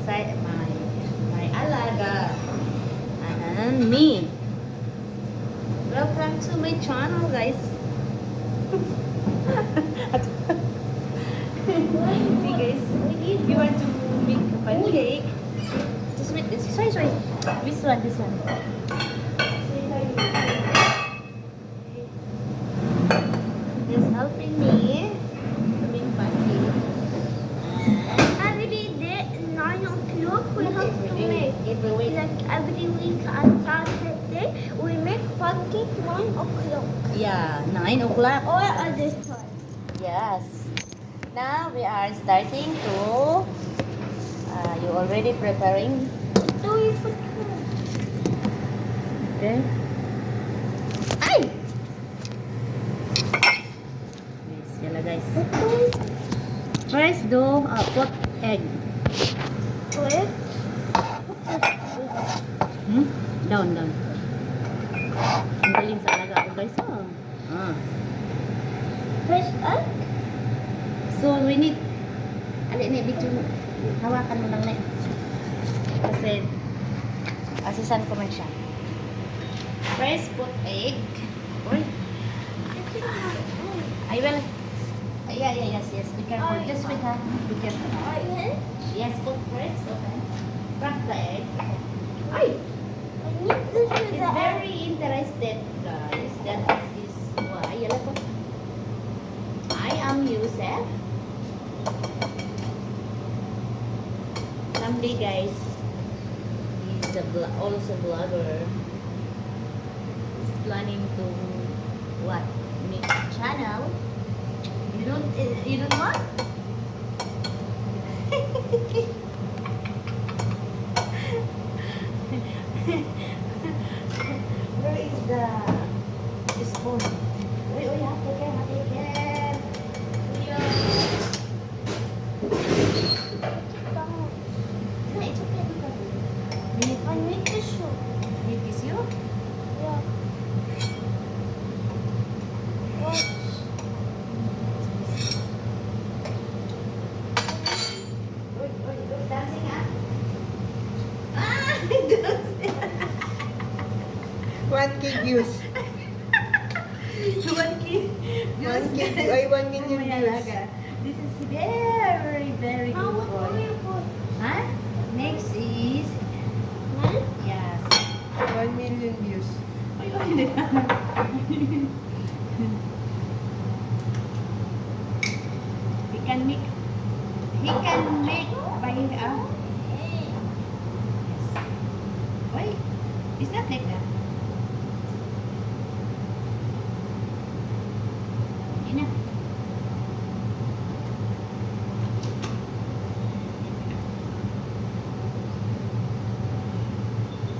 side, my alaga, and me. Welcome to my channel, guys. See, guys, you want to make a pancake? Just wait. Sorry. This one. He's helping me to make pancake. Every day, 9 o'clock, we have to make. Every week. Like every week on Saturday, we make pancake 9 o'clock. Yeah, 9 o'clock. Or at this time. Yes. Now we are starting to. You already preparing. Do you put cream? Okay. Ay! Yes, yala guys. First do put egg. Where? Down. Ang galing sa alaga ko guys. First egg? So we need video mo. Hawakan mo lang na yun. Kasi asisan ko man siya. First put egg. Uy. I will. Yes. Be careful. Just wait ha. Be careful. Yes, put first. Okay. Crack the egg. Ay! I need this with It's the egg. very interested, guys. That is why. Yala po. I am Yusef. Someday, guys, he's also vlogger. He's planning to what? Make a channel. You don't want? Where is the spoon? Wait, have to get. No, it's okay. I need tissue. Need tissue? Yeah. What? Wait, dancing ah? Ah, 1K views. 1K. 1K ay 1 million May views. alaga. This is very How good much do boy. you put? Huh? Next is Milk? yes. 1 million views. He can make by yes. Wait, it's not like that. Enough.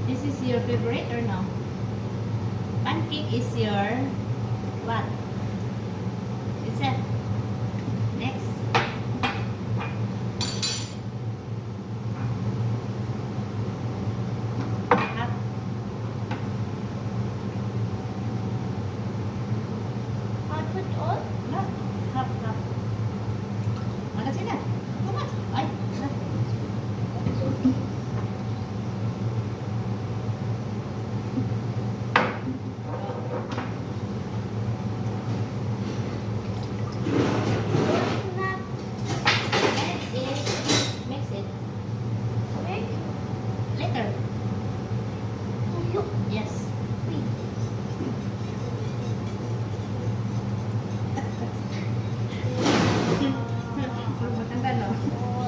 This is your favorite or no? Pancake is your what? Is that next? Half. I put all? No, half. Mana sila? Too much. Ay, half. Not Mix it. make. Later. Look. Yes.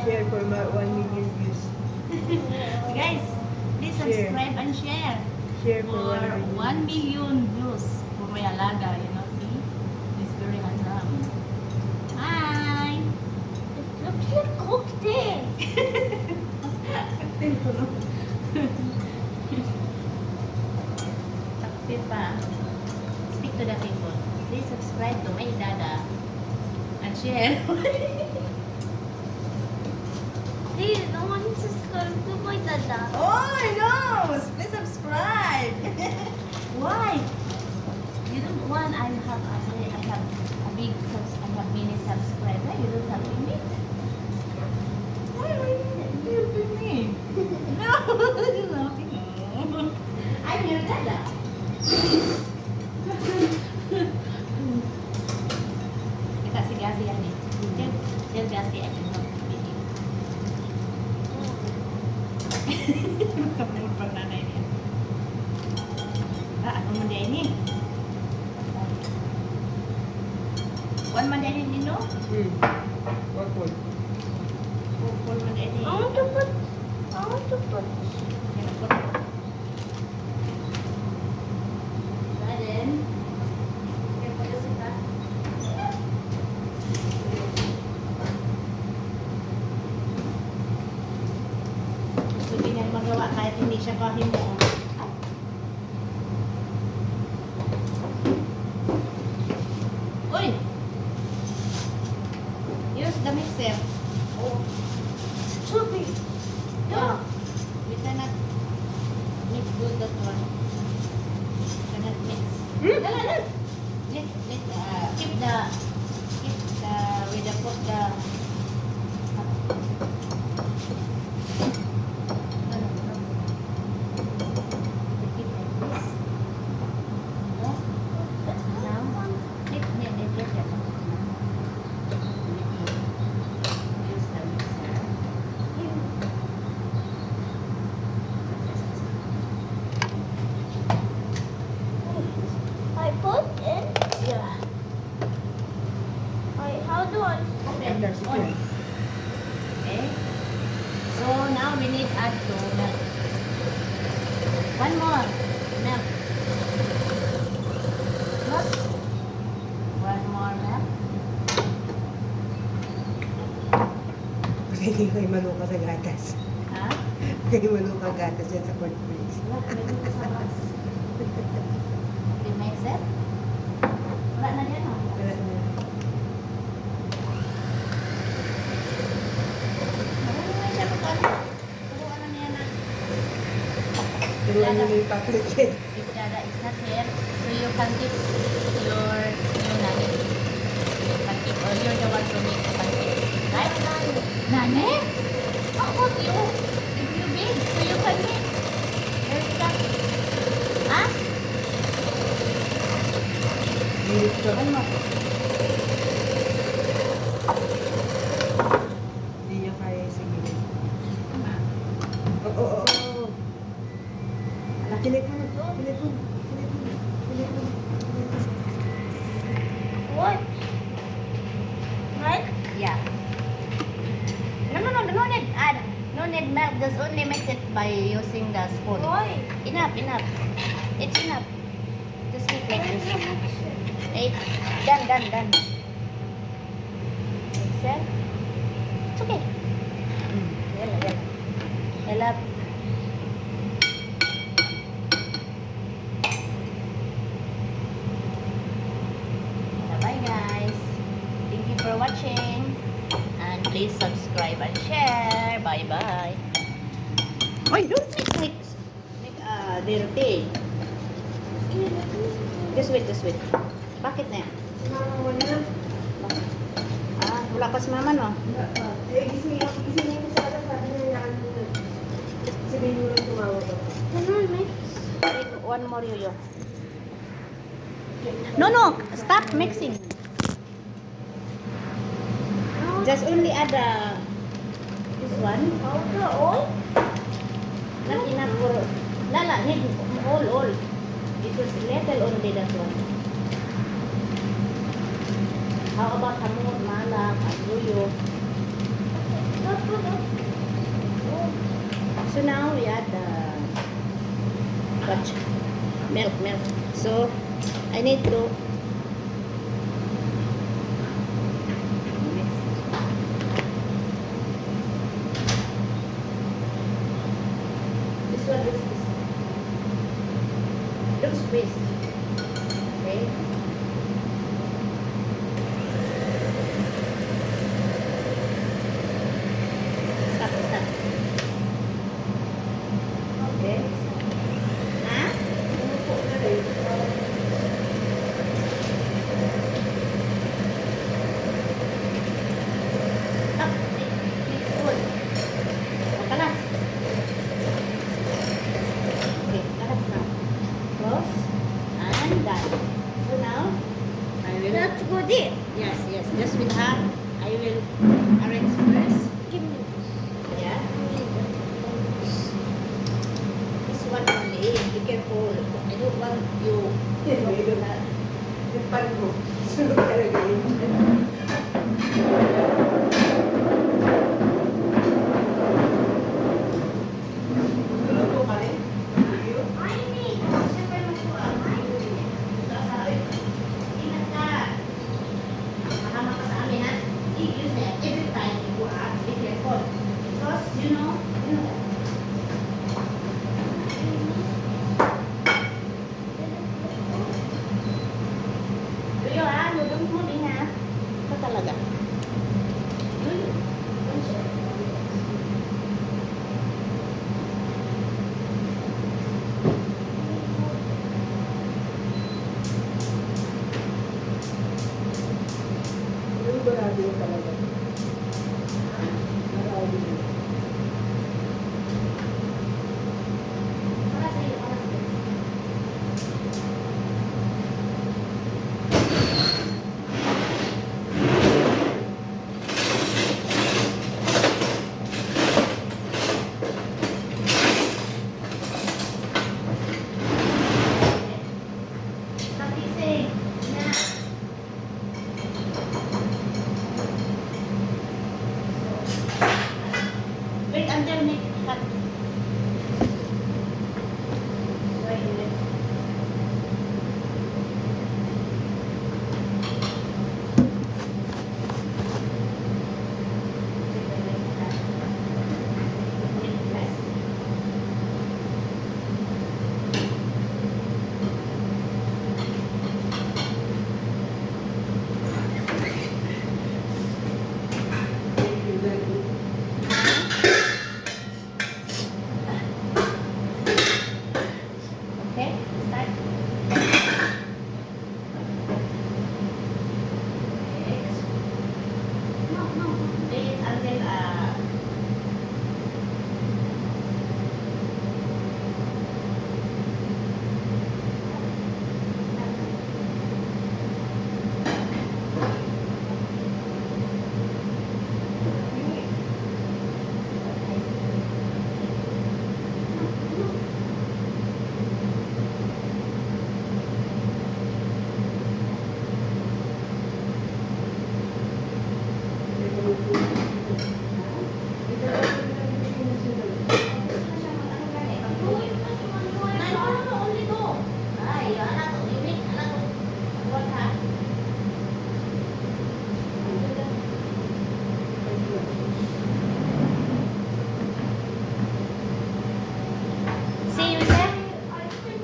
Share for 1 million views. Guys, please Share. subscribe and share Share for for 1 million views for my alaga, see? He's very handsome. Hi! It looks like cocktail. Takpit pa. Speak to the people. Please subscribe to my dada and share. Please, no one subscribe to my dada. Oh, I know! Please subscribe! Why? You don't want, I have many subscribers. You don't help me? Why are you helping me? gasi-gasi yan eh. Del gasi ay ano. Kamu pang nanay niya. Ano man din eh? One man din eh, no? What one? One man din eh. I want to put. Then, here put this in that. So, di niya magawa kahit hindi siya kahimo. Uy! Use the mixer. Oh. Sophie. Yeah. We cannot mix good that one. Cannot mix. Dala. Keep the with the put the keep like this. No? Now, keep get that. Use the mixer. I put in. Yeah. How do I? Open. That's On. okay. Okay. So now we need add to milk. One more milk. Plus one more milk. Kasi hindi may manuka sa gatas. Ha? May manuka gatas yan sa cornflakes. Wala, may dito sa box. Okay, mix it. Wala na yan, oh. Marunong siya magkano. Turuan na niya na. Turuan nyo na yung packaging. If Dada is not here, so you can keep your nanny. You can keep, or you're the one to make the pancake. Right? Nani? How about you? If you big, so you can make. There's that. Huh? Dilit ko. One more. Hindi niya kaya sige. Tama. Oo. Telepon. What? Right? Yeah. No need add. No need milk. Just only mix it by using the spoon. Why? Enough. It's enough. Just make like this. Eight. Done. Mix it. It's okay. Yala. Bye guys. Thank you for watching. And please subscribe and share. Bye bye. Wait, don't make dirty. Just wait. Bakit na yan? Wala pa si mama, no? Gising niyo sa akin, sabi niya yan. Sabihin mo lang tumawag ako. One more yoyo. No. Stop mixing. Just only add this one. All? Not enough for... Lala, need all. It was little only that one. How about hamur, malak, and yoyo? So now we add the milk. So I need to mix. This one is this. Don't squeeze. Okay. Stop. Okay. Ha? with her. I will arrange first. Give me. Yeah. This one only. Be careful. I don't want you. Yung pan mo. Sunod talaga yun. Luto ka rin? I need. Siyempre masuha. I need. Ingat ka. Mahama ka sa amin, ha? I-use na yan. Every time you go out, be careful. Because, you know, Luyo, ha? Lulong mo din, ha? Ito talaga. Luyo. Yung barado yun talaga. Barado yun. Para sa'yo, para sa'yo. Stop kissing. Na. Wait until make it hot. Wait, wait. Thank you, Daddy. Okay, start. Next. No, no. Wait until Uy, masuha. No, only two. Ay, anak ko, unique, anak ko. What ha? See you there.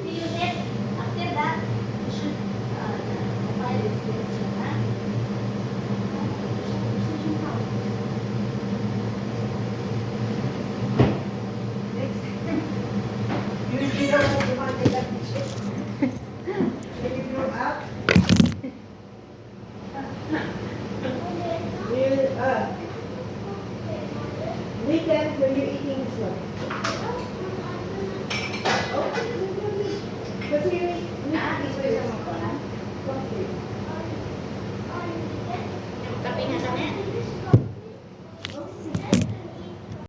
See you there. After that, you should apply this medicine, ha? You didn't want that shit. When you grow up, weekend when you're eating this one.